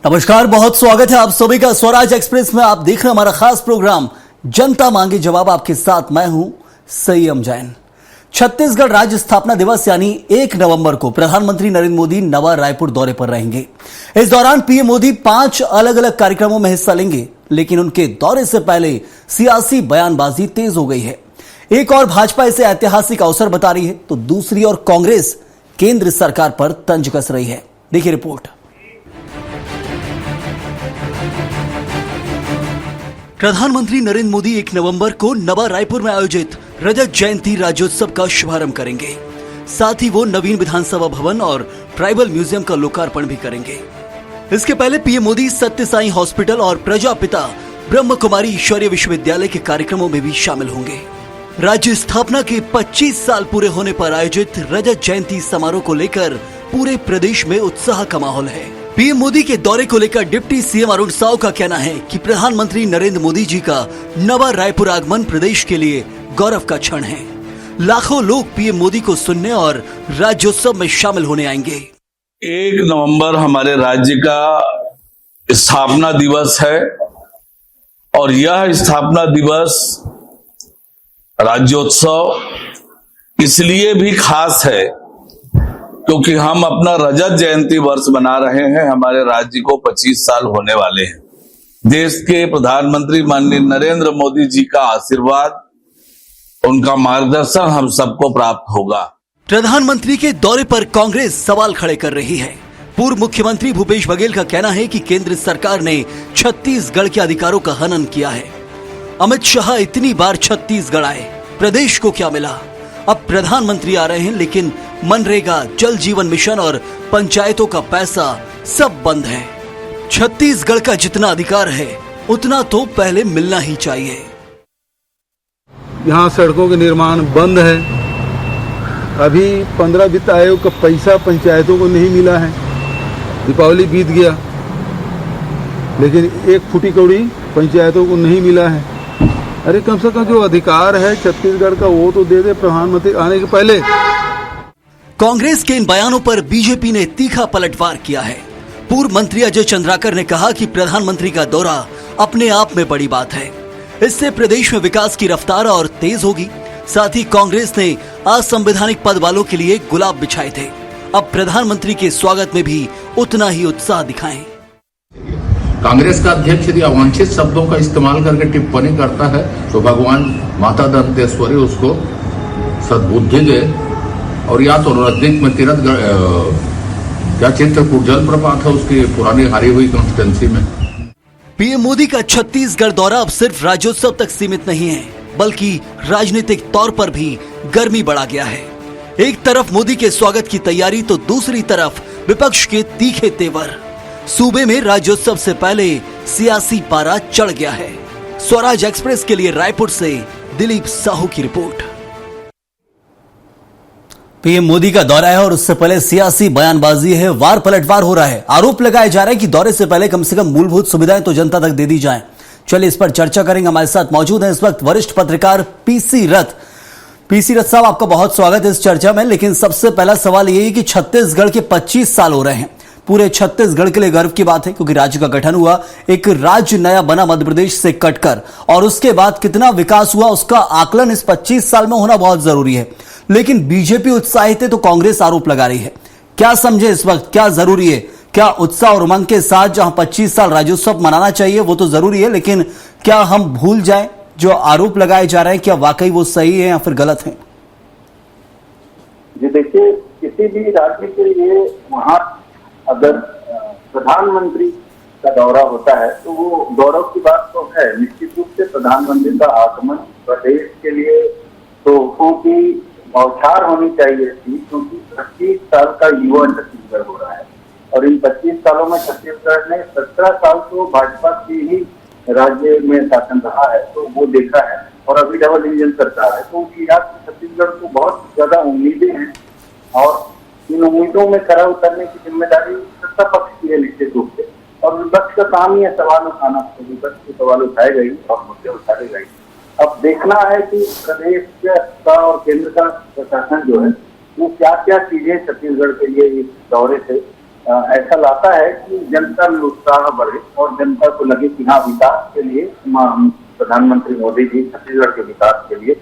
नमस्कार, बहुत स्वागत है आप सभी का स्वराज एक्सप्रेस में। आप देख रहे हैं हमारा खास प्रोग्राम जनता मांगे जवाब। आपके साथ मैं हूं संयम जैन। छत्तीसगढ़ राज्य स्थापना दिवस यानी 1 नवंबर को प्रधानमंत्री नरेंद्र मोदी नवा रायपुर दौरे पर रहेंगे। इस दौरान पीएम मोदी 5 अलग अलग कार्यक्रमों में हिस्सा लेंगे, लेकिन उनके दौरे से पहले सियासी बयानबाजी तेज हो गई है। एक और भाजपा इसे ऐतिहासिक अवसर बता रही है, तो दूसरी ओर कांग्रेस केंद्र सरकार पर तंज कस रही है। देखिए रिपोर्ट। प्रधानमंत्री नरेंद्र मोदी 1 नवंबर को नवा रायपुर में आयोजित रजत जयंती राज्योत्सव का शुभारंभ करेंगे। साथ ही वो नवीन विधानसभा भवन और ट्राइबल म्यूजियम का लोकार्पण भी करेंगे। इसके पहले पीएम मोदी सत्य साई हॉस्पिटल और प्रजापिता ब्रह्म कुमारी ईश्वरीय विश्वविद्यालय के कार्यक्रमों में भी शामिल होंगे। राज्य स्थापना के 25 साल पूरे होने पर आयोजित रजत जयंती समारोह को लेकर पूरे प्रदेश में उत्साह का माहौल है। पीएम मोदी के दौरे को लेकर डिप्टी सीएम अरुण साव का कहना है कि प्रधानमंत्री नरेंद्र मोदी जी का नवा रायपुर आगमन प्रदेश के लिए गौरव का क्षण है। लाखों लोग पीएम मोदी को सुनने और राज्योत्सव में शामिल होने आएंगे। 1 नवंबर हमारे राज्य का स्थापना दिवस है और यह स्थापना दिवस राज्योत्सव इसलिए भी खास है क्योंकि हम अपना रजत जयंती वर्ष मना रहे हैं। हमारे राज्य को 25 साल होने वाले हैं। देश के प्रधानमंत्री माननीय नरेंद्र मोदी जी का आशीर्वाद, उनका मार्गदर्शन हम सबको प्राप्त होगा। प्रधानमंत्री के दौरे पर कांग्रेस सवाल खड़े कर रही है। पूर्व मुख्यमंत्री भूपेश बघेल का कहना है कि केंद्र सरकार ने छत्तीसगढ़ के अधिकारों का हनन किया है। अमित शाह इतनी बार छत्तीसगढ़ आए, प्रदेश को क्या मिला? अब प्रधानमंत्री आ रहे हैं, लेकिन मनरेगा, जल जीवन मिशन और पंचायतों का पैसा सब बंद है। छत्तीसगढ़ का जितना अधिकार है उतना तो पहले मिलना ही चाहिए। यहाँ सड़कों के निर्माण बंद है। अभी 15 वित्त आयोग का पैसा पंचायतों को नहीं मिला है। दीपावली बीत गया, लेकिन 1 फुटी कौड़ी पंचायतों को नहीं मिला है। अरे कम से कम जो अधिकार है छत्तीसगढ़ का वो तो दे दे प्रधानमंत्री आने के पहले। कांग्रेस के इन बयानों पर बीजेपी ने तीखा पलटवार किया है। पूर्व मंत्री अजय चंद्राकर ने कहा कि प्रधानमंत्री का दौरा अपने आप में बड़ी बात है। इससे प्रदेश में विकास की रफ्तार और तेज होगी। साथ ही कांग्रेस ने असंवैधानिक पद वालों के लिए गुलाब बिछाए थे। अब प्रधानमंत्री के स्वागत में भी उतना ही उत्साह दिखाएं। कांग्रेस का अध्यक्ष यदि अवांछित शब्दों का इस्तेमाल करके टिप्पणी करता है तो भगवान माता दंतेश्वरी उसको सद्बुद्धि दे। और या तो नजदीक में क्या चित्रकूट जलप्रपात है उसकी पुरानी हारी हुई कंस्टिट्यूंसी में। पीएम मोदी का छत्तीसगढ़ दौरा अब सिर्फ राज्योत्सव तक सीमित नहीं है, बल्कि राजनीतिक तौर पर भी गर्मी बढ़ा गया है। एक तरफ मोदी के स्वागत की तैयारी तो दूसरी तरफ विपक्ष के तीखे तेवर। सूबे में राज्योत्सव से पहले सियासी पारा चढ़ गया है। स्वराज एक्सप्रेस के लिए रायपुर से दिलीप साहू की रिपोर्ट। पीएम मोदी का दौरा है और उससे पहले सियासी बयानबाजी है, वार पलटवार हो रहा है। आरोप लगाए जा रहे हैं कि दौरे से पहले कम से कम मूलभूत सुविधाएं तो जनता तक दे दी जाएं। चलिए इस पर चर्चा करेंगे। हमारे साथ मौजूद हैं इस वक्त वरिष्ठ पत्रकार पीसी रथ। पीसी रथ साहब, आपका बहुत स्वागत है इस चर्चा में। लेकिन सबसे पहला सवाल यही है कि छत्तीसगढ़ के 25 साल हो रहे हैं। पूरे छत्तीसगढ़ के लिए गर्व की बात है क्योंकि राज्य का गठन हुआ, एक राज्य नया बना मध्य प्रदेश से कटकर, और उसके बाद कितना विकास हुआ उसका आकलन इस 25 साल में होना बहुत जरूरी है। लेकिन बीजेपी उत्साहित है तो कांग्रेस आरोप लगा रही है। क्या समझे इस वक्त, क्या जरूरी है? क्या उत्साह और उमंग के साथ जहां 25 साल राज्योत्सव मनाना चाहिए वो तो जरूरी है, लेकिन क्या हम भूल जाएं जो आरोप लगाए जा रहे हैं, क्या वाकई वो सही है या फिर गलत है? जी देखिए, किसी भी राज्य के लिए वहां अगर प्रधानमंत्री का दौरा होता है तो वो गौरव की बात तो है। निश्चित रूप से प्रधानमंत्री का आगमन प्रदेश के लिए तोहफों की बौछार होनी चाहिए थी, क्योंकि 25 साल का युवा छत्तीसगढ़ हो रहा है और इन 25 सालों में छत्तीसगढ़ ने 17 साल तो भाजपा की ही राज्य में शासन रहा है, तो वो देखा है। और अभी डबल इंजन सरकार है, तो उनकी याद छत्तीसगढ़ को बहुत ज्यादा उम्मीदें हैं और इन उम्मीदों में खरा उतरने की जिम्मेदारी सत्ता पक्ष की है निश्चित रूप से। और विपक्ष का काम ही है सवाल उठाना, तो विपक्ष के सवाल उठाए गए और मुद्दे उठाए गए। अब देखना है कि प्रदेश का और केंद्र का प्रशासन जो है वो क्या क्या चीजें छत्तीसगढ़ के लिए इस दौरे से ऐसा लाता है कि जनता में उत्साह बढ़े और जनता को लगे कि हाँ, विकास के लिए प्रधानमंत्री मोदी जी छत्तीसगढ़ के विकास के लिए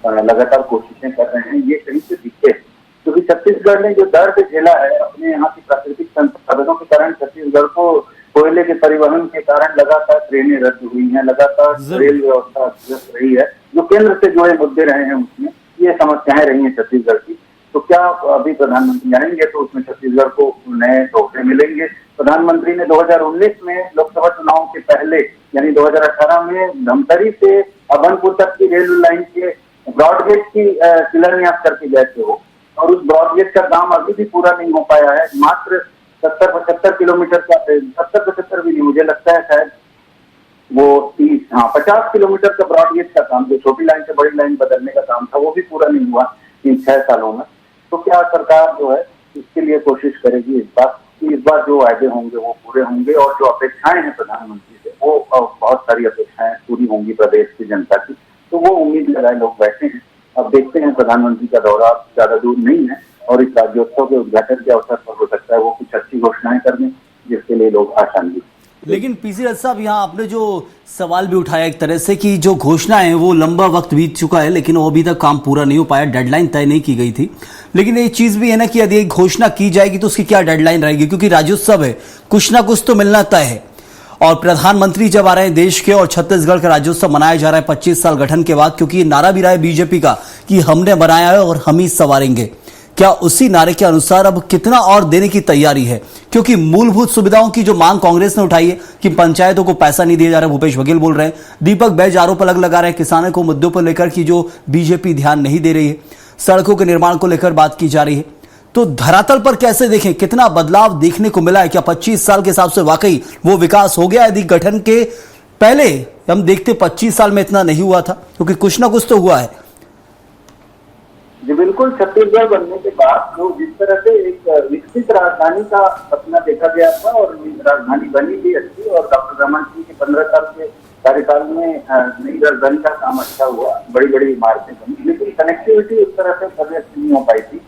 लगातार कोशिशें कर रहे हैं, ये कहीं से दिखे। क्योंकि छत्तीसगढ़ ने जो दर्द झेला है अपने यहाँ की प्राकृतिक संसाधनों के कारण, छत्तीसगढ़ को कोयले के परिवहन के कारण लगातार ट्रेनें रद्द हुई हैं, लगातार रेल व्यवस्था अस्त रही है, जो केंद्र से जुड़े मुद्दे रहे हैं उसमें ये समस्याएं रही हैं छत्तीसगढ़ की। तो क्या अभी प्रधानमंत्री आएंगे तो उसमें छत्तीसगढ़ को नए तोहफे मिलेंगे? प्रधानमंत्री ने 2019 में लोकसभा चुनाव के पहले यानी 2018 में धमतरी से अभनपुर तक की रेल लाइन के ब्रॉडगेज की शिलान्यास करके गए थे वो, और उस ब्रॉडगेज का काम अभी भी पूरा नहीं हो पाया है। मात्र 70-75 किलोमीटर का, 70-75 भी नहीं, मुझे लगता है शायद वो 50 किलोमीटर का ब्रॉडगेज का काम, जो छोटी लाइन से बड़ी लाइन बदलने का काम था, वो भी पूरा नहीं हुआ इन 6 सालों में। तो क्या सरकार जो है इसके लिए कोशिश करेगी इस बार जो वायदे होंगे वो पूरे होंगे, और जो अपेक्षाएं हैं प्रधानमंत्री से वो बहुत सारी अपेक्षाएं पूरी होंगी प्रदेश की जनता की, तो वो उम्मीद लगाए लोग बैठे हैं। अब देखते हैं, प्रधानमंत्री का दौरा ज्यादा दूर नहीं है और इस राज्योत्सव के उद्घाटन के अवसर पर हो सकता है वो कुछ अच्छी घोषणाएं कर दें जिसके लिए लोग आशान्वित। लेकिन पीसी रथ साहब, यहाँ आपने जो सवाल भी उठाया एक तरह से कि जो घोषणा है वो लंबा वक्त बीत चुका है लेकिन वो अभी तक काम पूरा नहीं हो पाया, डेडलाइन तय नहीं की गई थी। लेकिन एक चीज भी है ना कि यदि एक घोषणा की जाएगी तो उसकी क्या डेडलाइन रहेगी, क्योंकि राज्योत्सव है, कुछ ना कुछ तो मिलना तय है। और प्रधानमंत्री जब आ रहे हैं देश के और छत्तीसगढ़ का राज्योत्सव मनाया जा रहा है 25 साल गठन के बाद, क्योंकि ये नारा भी रहा है बीजेपी का कि हमने बनाया है और हम ही संवारेंगे। क्या उसी नारे के अनुसार अब कितना और देने की तैयारी है? क्योंकि मूलभूत सुविधाओं की जो मांग कांग्रेस ने उठाई है कि पंचायतों को पैसा नहीं दिया जा रहा, भूपेश बघेल बोल रहे हैं, दीपक बैज आरोप अलग लगा रहे हैं किसानों को मुद्दों पर लेकर कि जो बीजेपी ध्यान नहीं दे रही है, सड़कों के निर्माण को लेकर बात की जा रही है। तो धरातल पर कैसे देखें, कितना बदलाव देखने को मिला है? क्या 25 साल के हिसाब से वाकई वो विकास हो गया? यदि गठन के पहले हम देखते 25 साल में इतना नहीं हुआ था, क्योंकि कुछ ना कुछ तो हुआ है। जी बिल्कुल, छत्तीसगढ़ बनने के बाद जो जिस तरह से एक विकसित राजधानी का सपना देखा गया था और राजधानी बनी भी अच्छी, और डॉक्टर रमन सिंह के 15 साल के कार्यकाल में नई राजधानी का काम अच्छा हुआ, बड़ी बड़ी इमारतें बनी, लेकिन कनेक्टिविटी उस तरह से प्रदेश नहीं हो पाई थी।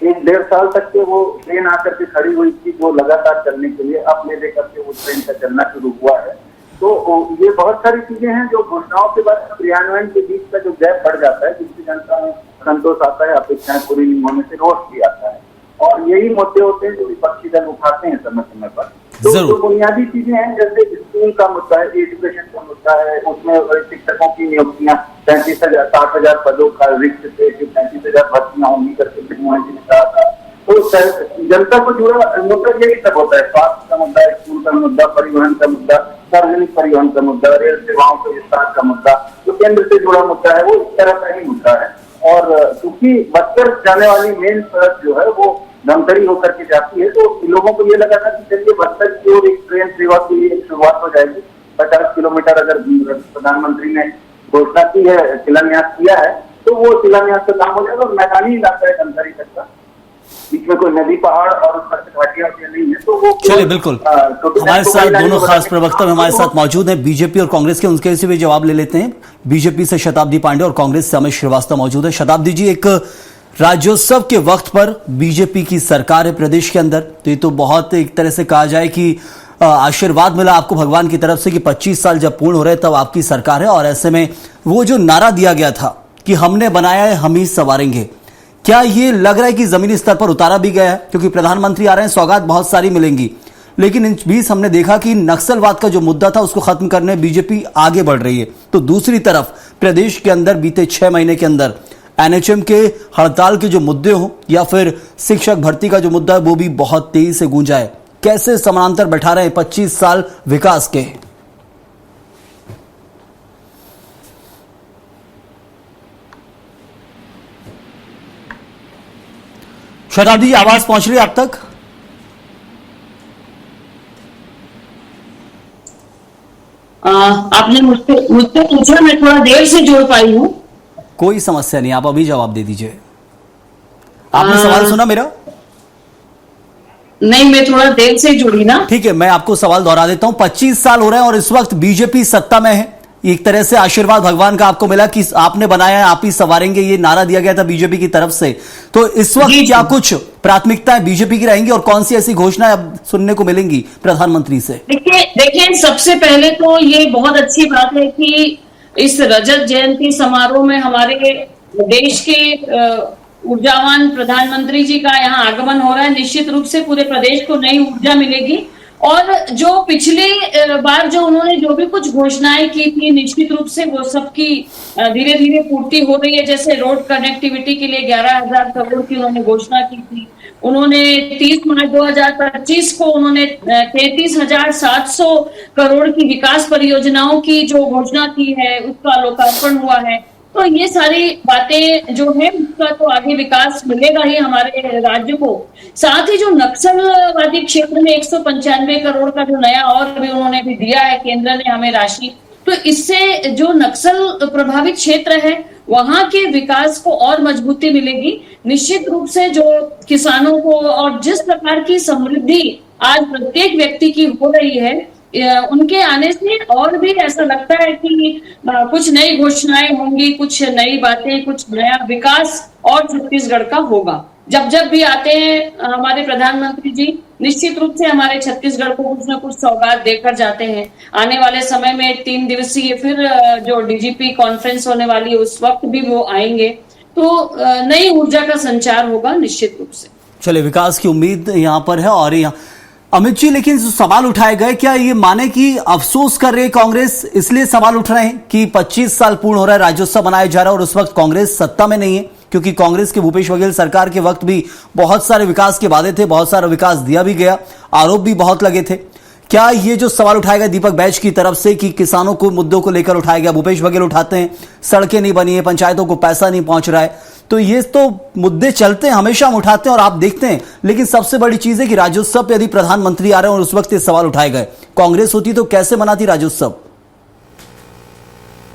1-1.5 साल तक के वो ट्रेन आकर के खड़ी हुई थी वो लगातार चलने के लिए, अब ले लेकर के वो ट्रेन का चलना शुरू हुआ है। तो ये बहुत सारी चीजें हैं जो घोषणाओं के बाद क्रियान्वयन के बीच का जो गैप बढ़ जाता है, जिससे जनता में संतोष आता है, अपेक्षाएं पूरी नहीं होने से रोष भी आता है, और यही मुद्दे होते हैं जो विपक्षी दल उठाते हैं समय समय पर। तो जो बुनियादी चीजें हैं जैसे स्कूल का मुद्दा है, एजुकेशन का मुद्दा है, उसमें शिक्षकों की नियुक्तियां 60,000 पदों का रिक्त थे, 35,000 भर्तियां होंगी करके कहा था। तो जनता को जुड़ा मुद्दा यही सब होता है, स्वास्थ्य का मुद्दा, स्कूल का मुद्दा, परिवहन का मुद्दा, सार्वजनिक परिवहन का मुद्दा, रेल सेवाओं के विस्तार का मुद्दा, जो केंद्र से जुड़ा मुद्दा है वो इस तरह का ही मुद्दा है। और क्योंकि बस्तर जाने वाली मेन सड़क जो है वो धमतरी होकर के जाती है, तो लोगों को ये लगा था कि चलिए बस्तर की ओर एक ट्रेन सेवा की लिए शुरुआत हो जाएगी। 50 किलोमीटर अगर प्रधानमंत्री ने घोषणा की है, शिलान्यास किया है, तो वो शिलान्यास का काम हो जाएगा। और मैदानी इलाका है धमतरी तक का, बीच में कोई नदी पहाड़ और घाटियां नहीं है, तो वो चलिए बिल्कुल। हमारे साथ दोनों खास प्रवक्ता हमारे साथ मौजूद हैं, बीजेपी और कांग्रेस के, उनके से भी जवाब ले लेते हैं। बीजेपी से शताब्दी पांडे और कांग्रेस से अमित श्रीवास्तव मौजूद है। शताब्दी जी, एक राज्योत्सव के वक्त पर बीजेपी की सरकार है प्रदेश के अंदर, तो ये तो बहुत एक तरह से कहा जाए कि आशीर्वाद मिला आपको भगवान की तरफ से कि 25 साल जब पूर्ण हो रहे तब आपकी सरकार है, और ऐसे में वो जो नारा दिया गया था कि हमने बनाया है हम ही संवारेंगे, क्या ये लग रहा है कि जमीनी स्तर पर उतारा भी गया है? क्योंकि प्रधानमंत्री आ रहे हैं, सौगात बहुत सारी मिलेंगी, लेकिन इन बीच हमने देखा कि नक्सलवाद का जो मुद्दा था उसको खत्म करने बीजेपी आगे बढ़ रही है। तो दूसरी तरफ प्रदेश के अंदर बीते 6 महीने के अंदर एनएचएम के हड़ताल के जो मुद्दे हों या फिर शिक्षक भर्ती का जो मुद्दा है वो भी बहुत तेजी से गूंजा है। कैसे समानांतर बैठा रहे हैं 25 साल विकास के? शताब्दी, आवाज पहुंच रही है आप तक? आपने मुझसे पूछा, मैं थोड़ा देर से जुड़ पाई हूँ। कोई समस्या नहीं, आप अभी जवाब दे दीजिए। आपने सवाल सुना मेरा? नहीं, मैं थोड़ा देर से जुड़ी ना। ठीक है, मैं आपको सवाल दोहरा देता हूं। 25 साल हो रहे हैं और इस वक्त बीजेपी सत्ता में है, एक तरह से आशीर्वाद भगवान का आपको मिला कि आपने बनाया है, आप ही संवारेंगे, ये नारा दिया गया था बीजेपी की तरफ से। तो इस वक्त क्या कुछ प्राथमिकताएं बीजेपी की रहेंगी और कौन सी ऐसी घोषणाएं अब सुनने को मिलेंगी प्रधानमंत्री से? देखिए सबसे पहले तो ये बहुत अच्छी बात है कि इस रजत जयंती समारोह में हमारे देश के ऊर्जावान प्रधानमंत्री जी का यहाँ आगमन हो रहा है। निश्चित रूप से पूरे प्रदेश को नई ऊर्जा मिलेगी और जो पिछले बार जो उन्होंने जो भी कुछ घोषणाएं की थी, निश्चित रूप से वो सबकी धीरे धीरे पूर्ति हो रही है। जैसे रोड कनेक्टिविटी के लिए 11,000 करोड़ की उन्होंने घोषणा की थी। उन्होंने 30 मार्च 2025 को उन्होंने 33,700 करोड़ की विकास परियोजनाओं की जो घोषणा की है, उसका लोकार्पण हुआ है। तो ये सारी बातें जो है उसका तो आगे विकास मिलेगा ही हमारे राज्य को। साथ ही जो नक्सलवादी क्षेत्र में 195 करोड़ का जो नया और भी उन्होंने भी दिया है केंद्र ने हमें राशि, तो इससे जो नक्सल प्रभावित क्षेत्र है वहां के विकास को और मजबूती मिलेगी। निश्चित रूप से जो किसानों को और जिस प्रकार की समृद्धि आज प्रत्येक व्यक्ति की हो रही है, उनके आने से और भी ऐसा लगता है कि कुछ नई घोषणाएं होंगी, कुछ नई बातें, कुछ नया विकास और छत्तीसगढ़ का होगा। जब जब भी आते हैं हमारे प्रधानमंत्री जी, निश्चित रूप से हमारे छत्तीसगढ़ को कुछ न कुछ सौगात देकर जाते हैं। आने वाले समय में 3 दिवसीय फिर जो डीजीपी कॉन्फ्रेंस होने वाली है उस वक्त भी वो आएंगे, तो नई ऊर्जा का संचार होगा निश्चित रूप से। चलिए, विकास की उम्मीद यहाँ पर है। और यहाँ अमित जी, लेकिन जो सवाल उठाए गए, क्या ये माने कि अफसोस कर रही है कांग्रेस, इसलिए सवाल उठ रहे हैं कि 25 साल पूर्ण हो रहा है, राज्योत्सव मनाया जा रहा है और उस वक्त कांग्रेस सत्ता में नहीं है? क्योंकि कांग्रेस के भूपेश बघेल सरकार के वक्त भी बहुत सारे विकास के वादे थे, बहुत सारा विकास दिया भी गया, आरोप भी बहुत लगे थे। क्या ये जो सवाल उठाया गया दीपक बैज की तरफ से कि किसानों को मुद्दों को लेकर उठाया गया, भूपेश बघेल उठाते हैं सड़कें नहीं बनी है, पंचायतों को पैसा नहीं पहुंच रहा है, तो ये तो मुद्दे चलते हैं, हमेशा हम उठाते हैं और आप देखते हैं। लेकिन सबसे बड़ी चीज है कि राज्योत्सव पे यदि प्रधानमंत्री आ रहे हैं और उस वक्त ये सवाल उठाए गए, कांग्रेस होती तो कैसे मनाती राज्योत्सव?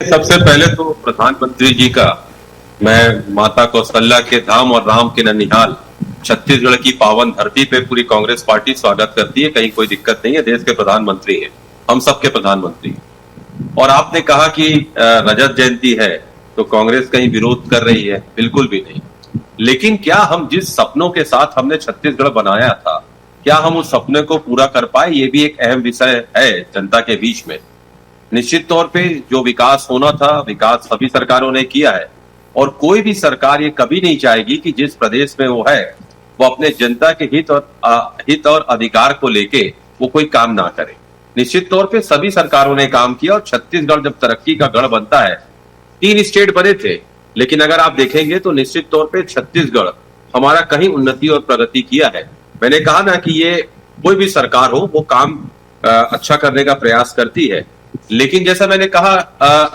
सबसे पहले तो प्रधानमंत्री जी का मैं माता कौशल्या के धाम और राम के ननिहाल छत्तीसगढ़ की पावन धरती पे पूरी कांग्रेस पार्टी स्वागत करती है। कहीं कोई दिक्कत नहीं है, देश के प्रधानमंत्री हैं, हम सबके प्रधानमंत्री। और आपने कहा कि रजत जयंती है तो कांग्रेस कहीं विरोध कर रही है, बिल्कुल भी नहीं। लेकिन क्या हम जिस सपनों के साथ हमने छत्तीसगढ़ बनाया था, क्या हम उस सपने को पूरा कर पाए? ये भी एक अहम विषय है जनता के बीच में। निश्चित तौर पे जो विकास होना था, विकास सभी सरकारों ने किया है और कोई भी सरकार ये कभी नहीं चाहेगी कि जिस प्रदेश में वो है वो अपने जनता के हित और अधिकार को लेके वो कोई काम ना करे। निश्चित तौर पे सभी सरकारों ने काम किया और छत्तीसगढ़ जब तरक्की का गढ़ बनता है, 3 स्टेट बने थे, लेकिन अगर आप देखेंगे तो निश्चित तौर पे छत्तीसगढ़ हमारा कहीं उन्नति और प्रगति किया है। मैंने कहा ना कि ये कोई भी सरकार हो वो काम अच्छा करने का प्रयास करती है, लेकिन जैसा मैंने कहा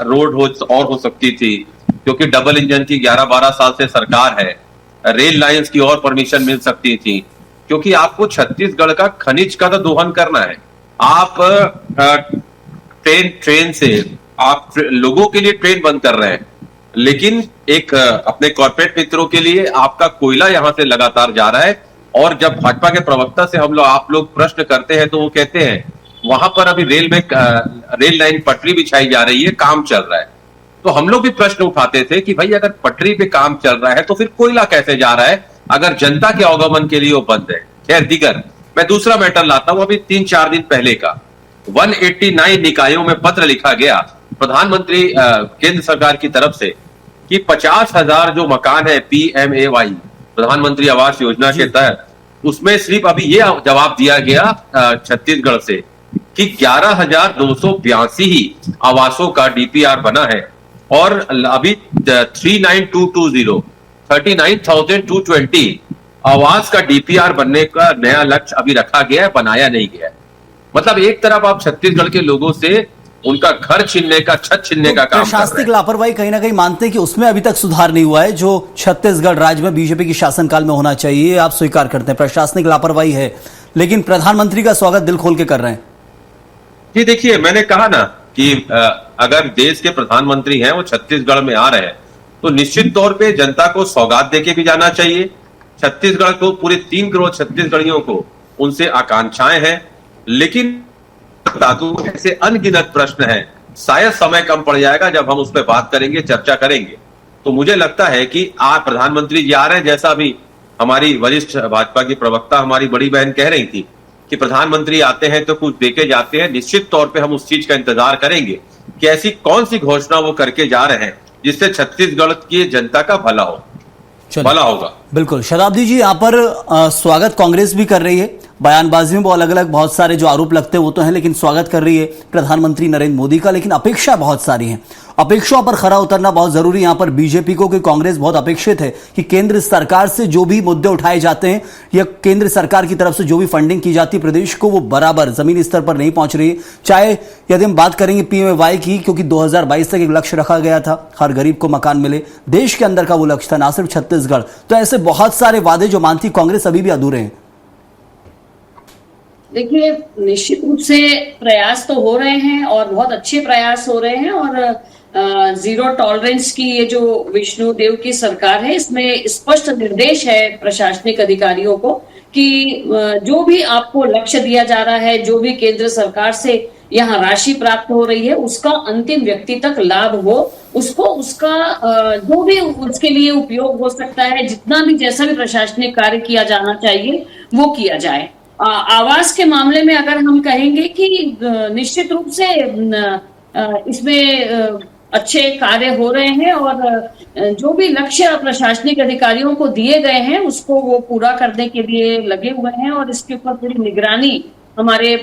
रोड हो सकती थी, क्योंकि डबल इंजन की 11-12 साल से सरकार है। रेल लाइंस की और परमिशन मिल सकती थी, क्योंकि आपको छत्तीसगढ़ का खनिज का तो दोहन करना है। आप ट्रेन से आप लोगों के लिए ट्रेन बंद कर रहे हैं, लेकिन एक अपने कॉर्पोरेट मित्रों के लिए आपका कोयला यहां से लगातार जा रहा है। और जब भाजपा के प्रवक्ता से आप लोग प्रश्न करते हैं तो वो कहते हैं वहां पर अभी रेल लाइन पटरी बिछाई जा रही है, काम चल रहा है। तो हम लोग भी प्रश्न उठाते थे कि भाई अगर पटरी पे काम चल रहा है तो फिर कोयला कैसे जा रहा है, अगर जनता के आवागमन के लिए वो बंद है। खैर दीगर, मैं दूसरा मैटर लाता हूं। अभी 3-4 दिन पहले का 189 निकायों में पत्र लिखा गया प्रधानमंत्री केंद्र सरकार की तरफ से कि 50,000 जो मकान है PMAY प्रधानमंत्री आवास योजना के तहत, उसमें सिर्फ अभी ये जवाब दिया गया छत्तीसगढ़ से कि 11,282 ही आवासों का DPR बना है और अभी 39,220 आवास का DPR बनने का नया लक्ष्य अभी रखा गया है, बनाया नहीं गया है। मतलब एक तरफ आप छत्तीसगढ़ के लोगों से उनका घर छीनने का, छत छीनने का काम कर रहे हैं। प्रशासनिक लापरवाही कहीं ना कहीं मानते हैं कि उसमें अभी तक सुधार नहीं हुआ है, जो छत्तीसगढ़ राज्य में बीजेपी की शासनकाल में होना चाहिए, आप स्वीकार करते हैं प्रशासनिक लापरवाही है, लेकिन प्रधानमंत्री का स्वागत दिल खोल के कर रहे हैं। जी देखिए, मैंने कहा ना कि अगर देश के प्रधानमंत्री हैं वो छत्तीसगढ़ में आ रहे हैं तो निश्चित तौर पे जनता को सौगात देके भी जाना चाहिए। छत्तीसगढ़ को, पूरे 3 करोड़ छत्तीसगढ़ियों को उनसे आकांक्षाएं हैं, लेकिन ऐसे अनगिनत प्रश्न हैं शायद समय कम पड़ जाएगा जब हम उस पर बात करेंगे, चर्चा करेंगे। तो मुझे लगता है कि आज प्रधानमंत्री जी आ रहे हैं, जैसा भी हमारी वरिष्ठ भाजपा की प्रवक्ता हमारी बड़ी बहन कह रही थी कि प्रधानमंत्री आते हैं तो कुछ देके जाते हैं। निश्चित तौर पे हम उस चीज का इंतजार करेंगे कि ऐसी कौन सी घोषणा वो करके जा रहे हैं जिससे छत्तीसगढ़ की जनता का भला हो, भला होगा। बिल्कुल शताब्दी जी, यहाँ पर स्वागत कांग्रेस भी कर रही है, बयानबाजी में वो अलग अलग बहुत सारे जो आरोप लगते हैं वो तो हैं, लेकिन स्वागत कर रही है प्रधानमंत्री नरेंद्र मोदी का। लेकिन अपेक्षा बहुत सारी हैं, अपेक्षाओं पर खरा उतरना बहुत जरूरी है। यहाँ पर बीजेपी को कि कांग्रेस बहुत अपेक्षित है कि केंद्र सरकार से जो भी मुद्दे उठाए जाते हैं या केंद्र सरकार की तरफ से जो भी फंडिंग की जाती है प्रदेश को, वो बराबर जमीनी स्तर पर नहीं पहुंच रही है। चाहे यदि हम बात करेंगे पीएमएवाई की, क्योंकि 2022 तक एक लक्ष्य रखा गया था हर गरीब को मकान मिले, देश के अंदर का वो लक्ष्य था, ना सिर्फ छत्तीसगढ़। तो ऐसे बहुत सारे वादे जो मानती कांग्रेस अभी भी अधूरे हैं। देखिए, निश्चित रूप से प्रयास तो हो रहे हैं और बहुत अच्छे प्रयास हो रहे हैं, और जीरो टॉलरेंस की ये जो विष्णु देव की सरकार है, इसमें स्पष्ट निर्देश है प्रशासनिक अधिकारियों को कि जो भी आपको लक्ष्य दिया जा रहा है, जो भी केंद्र सरकार से यहाँ राशि प्राप्त हो रही है, उसका अंतिम व्यक्ति तक लाभ हो, उसको उसका जो भी उसके लिए उपयोग हो सकता है, जितना भी जैसा भी प्रशासनिक कार्य किया जाना चाहिए वो किया जाए। आवास के मामले में अगर हम कहेंगे कि निश्चित रूप से इसमें अच्छे कार्य हो रहे हैं और जो भी लक्ष्य प्रशासनिक अधिकारियों को दिए गए हैं उसको वो पूरा करने के लिए लगे हुए हैं, और इसके ऊपर पूरी निगरानी हमारे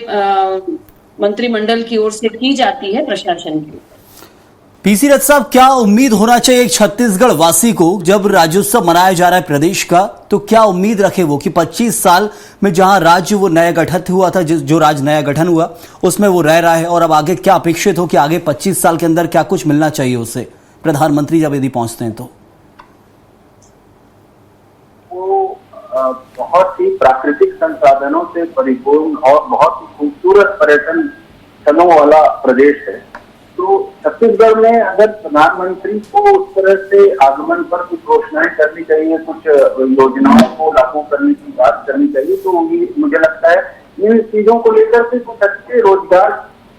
मंत्रिमंडल की ओर से की जाती है प्रशासन की। पीसी रथ साहब, क्या उम्मीद होना चाहिए एक छत्तीसगढ़ वासी को जब राज्योत्सव मनाया जा रहा है प्रदेश का, तो क्या उम्मीद रखे वो कि 25 साल में जहां राज्य वो नया गठित हुआ था, जो राज्य नया गठन हुआ उसमें वो रह रहा है, और अब आगे क्या अपेक्षित हो कि आगे 25 साल के अंदर क्या कुछ मिलना चाहिए उसे प्रधानमंत्री जब यदि पहुंचते हैं तो? वो बहुत ही प्राकृतिक संसाधनों से परिपूर्ण और बहुत ही खूबसूरत पर्यटन स्थलों वाला प्रदेश है। तो छत्तीसगढ़ में अगर प्रधानमंत्री को उस तरह से आगमन पर कुछ घोषणाएं करनी चाहिए, कुछ योजनाओं को लागू करने की बात करनी चाहिए, तो ये मुझे लगता है इन चीजों को लेकर के कुछ अच्छे रोजगार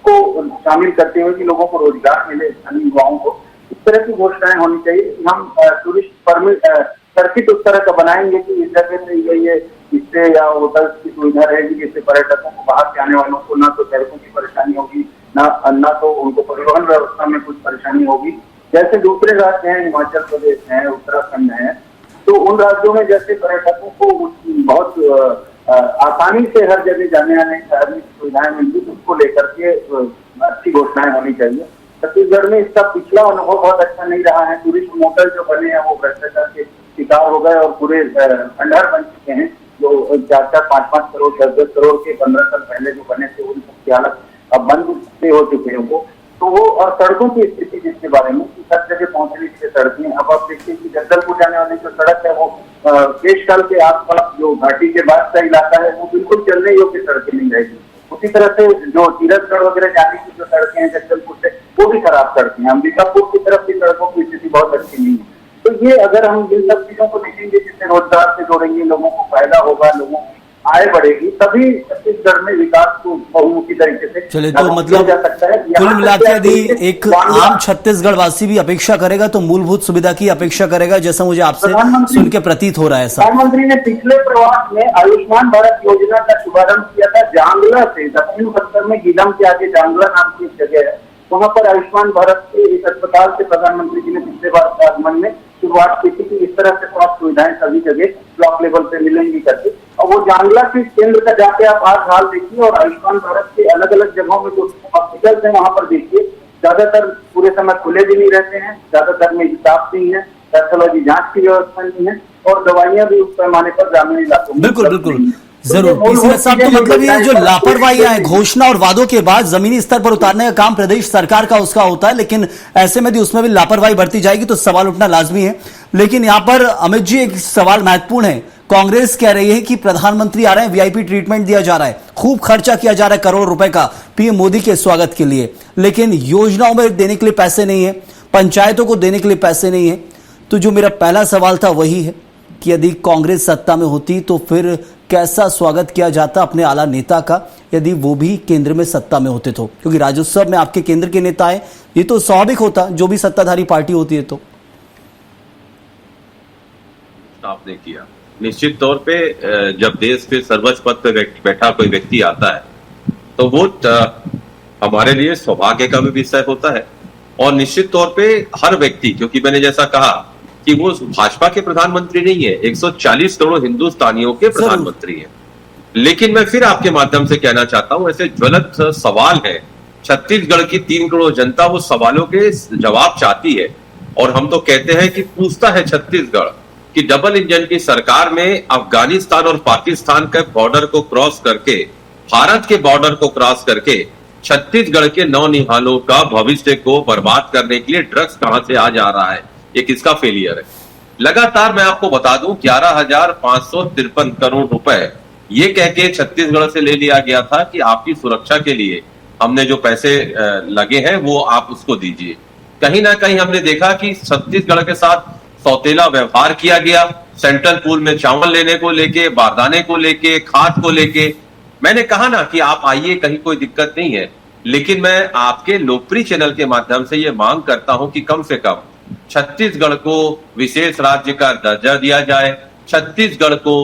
को शामिल करते हुए कि लोगों को रोजगार मिले, स्थानीय युवाओं को, इस तरह की घोषणाएं होनी चाहिए। हम टूरिस्ट परमिट सर्किट उस तरह का बनाएंगे कि इस जगह से ये इससे या होटल की सुविधा रहेगी जिससे पर्यटकों को, बाहर से आने वालों को ना तो सड़कों की परेशानी होगी, ना तो उनको परिवहन व्यवस्था में कुछ परेशानी होगी। जैसे दूसरे राज्य हैं, हिमाचल प्रदेश है, उत्तराखंड है, तो उन राज्यों में जैसे पर्यटकों को बहुत आसानी से हर जगह जाने आने की सुविधाएं मिलती, उसको लेकर के अच्छी घोषणाएं होनी चाहिए। छत्तीसगढ़ में इसका पिछला अनुभव बहुत अच्छा नहीं रहा है। टूरिस्ट मोटल जो बने हैं वो भ्रष्टाचार के शिकार हो गए और पूरे खंडहर बन चुके हैं, जो 4-4, 5-5 करोड़, 10-10 करोड़ के 15 साल पहले जो बने थे, उन सबकी हालत अब बंद से हो चुके हैं वो। तो वो और सड़कों की स्थिति जिसके बारे में कि हर जगह पहुंचने की सड़कें, अब आप देखिए कि जगदलपुर जाने वाली जो सड़क है वो केशकाल के आसपास जो घाटी के बाद का इलाका है वो बिल्कुल चलने योग्य सड़कें नहीं रहेगी। उसी तरह से जो तीरथगढ़ वगैरह जाने की जो सड़कें हैं जगदलपुर से, वो भी खराब सड़कें हैं। अंबिकापुर की तरफ की सड़कों की स्थिति बहुत अच्छी नहीं है। तो ये अगर हम इन सब चीजों को देखेंगे, जिससे रोजगार से जोड़ेंगे, लोगों को फायदा होगा, लोगों की आय बढ़ेगी, तभी छत्तीसगढ़ में विकास को बहुमुखी तरीके से चले। तो मतलब कुल मिलाकर यदि एक आम छत्तीसगढ़ वासी भी अपेक्षा करेगा तो मूलभूत सुविधा की अपेक्षा करेगा, जैसा मुझे आपसे सुन के प्रतीत हो रहा है। प्रधानमंत्री ने पिछले प्रवास में आयुष्मान भारत योजना का शुभारंभ किया था जांगला से। दक्षिण बस्तर में गीदम के आगे जांगला नाम की एक जगह है, वहां पर आयुष्मान भारत के इस अस्पताल से प्रधानमंत्री जी ने पिछले बार आगमन में शुरुआत की थी कि इस तरह से स्वास्थ्य सुविधाएं सभी जगह ब्लॉक लेवल पे मिलेंगी करके। और वो जांगला के केंद्र का जाके आप आज हाल देखिए, और आयुष्मान भारत के अलग अलग जगहों में जो हॉस्पिटल्स हैं वहां पर देखिए, ज्यादातर पूरे समय खुले भी नहीं रहते हैं, ज्यादातर में स्टाफ नहीं है, पैथोलॉजी जांच की व्यवस्था नहीं है, और दवाइयां भी उस पैमाने पर ग्रामीण इलाकों में बिल्कुल जरूर। पीसी साहब, तो मतलब ये जो लापरवाही है, घोषणा और वादों के बाद जमीनी स्तर पर उतारने का काम प्रदेश सरकार का उसका होता है, लेकिन ऐसे में भी उसमें भी लापरवाही बढ़ती जाएगी तो सवाल उठना लाजमी है। लेकिन यहाँ पर अमित जी एक सवाल महत्वपूर्ण है। कांग्रेस कह रही है कि प्रधानमंत्री आ रहे हैं, वीआईपी ट्रीटमेंट दिया जा रहा है, खूब खर्चा किया जा रहा है करोड़ रुपए का पीएम मोदी के स्वागत के लिए, लेकिन योजनाओं में देने के लिए पैसे नहीं है, पंचायतों को देने के लिए पैसे नहीं है। तो जो मेरा पहला सवाल था वही है कि यदि कांग्रेस सत्ता में होती तो फिर कैसा स्वागत किया जाता अपने आला नेता का यदि वो भी केंद्र में सत्ता में होते तो, क्योंकि राज्योत्सव में आपके केंद्र के नेता है, ये तो स्वाभाविक होता जो भी सत्ताधारी पार्टी होती है। तो आपने किया निश्चित तौर पे जब देश के सर्वोच्च पद पे बैठा कोई व्यक्ति आता है तो वो हमारे लिए सौभाग्य का भी विषय होता है। और निश्चित तौर पे हर व्यक्ति, क्योंकि मैंने जैसा कहा कि वो भाजपा के प्रधानमंत्री नहीं है, 140 करोड़ हिंदुस्तानियों के प्रधानमंत्री हैं। लेकिन मैं फिर आपके माध्यम से कहना चाहता हूं, ऐसे ज्वलंत सवाल है, छत्तीसगढ़ की 3 करोड़ जनता वो सवालों के जवाब चाहती है। और हम तो कहते हैं कि पूछता है छत्तीसगढ़ कि डबल इंजन की सरकार में अफगानिस्तान और पाकिस्तान के बॉर्डर को क्रॉस करके, भारत के बॉर्डर को क्रॉस करके छत्तीसगढ़ के नौनिहालों का भविष्य को बर्बाद करने के लिए ड्रग्स कहां से आ जा रहा है, ये किसका फेलियर है। लगातार मैं आपको बता दूं 11,553 करोड़ रुपए ये कह के छत्तीसगढ़ से ले लिया गया था कि आपकी सुरक्षा के लिए हमने जो पैसे लगे हैं वो आप उसको दीजिए। कहीं ना कहीं हमने देखा कि छत्तीसगढ़ के साथ सौतेला व्यवहार किया गया, सेंट्रल पूल में चावल लेने को लेके, बारदाने को लेके, खाद को लेके। मैंने कहा ना कि आप आइए, कहीं कोई दिक्कत नहीं है, लेकिन मैं आपके लोकप्रिय चैनल के माध्यम से ये मांग करता हूं कि कम से कम छत्तीसगढ़ को विशेष राज्य का दर्जा दिया जाए, छत्तीसगढ़ को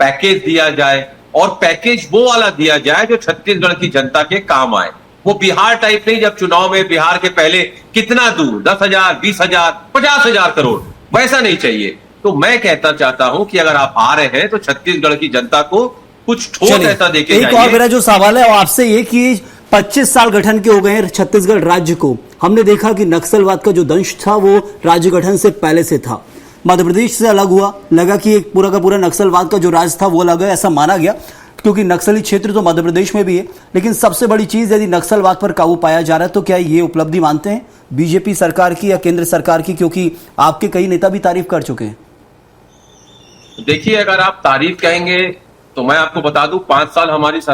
पैकेज दिया जाए और पैकेज वो वाला दिया जाए जो छत्तीसगढ़ की जनता के काम आए। वो बिहार टाइप नहीं, जब चुनाव में बिहार के पहले कितना दूर 10,000, 20,000, 50,000 करोड़, वैसा नहीं चाहिए। तो मैं कहता चाहता हूं कि अगर आप आ रहे हैं तो छत्तीसगढ़ की जनता को कुछ ठोस ऐसा देके एक और मेरा जो सवाल है आपसे ये कि 25 साल गठन के हो गए हैं छत्तीसगढ़ राज्य को, हमने देखा कि नक्सलवाद का जो दंश था वो राज्य गठन से पहले से था, मध्य प्रदेश से अलग हुआ, लगा कि एक पूरा का पूरा नक्सलवाद का जो राज था वो अलग है, ऐसा माना गया क्योंकि नक्सली क्षेत्र तो मध्य प्रदेश में भी है। लेकिन सबसे बड़ी चीज यदि नक्सलवाद पर काबू पाया जा रहा है तो क्या ये उपलब्धि मानते हैं बीजेपी सरकार की या केंद्र सरकार की, क्योंकि आपके कई नेता भी तारीफ कर चुके हैं। देखिए, अगर आप तारीफ कहेंगे तो मैं आपको बता दूं 5 साल हमारी सरकार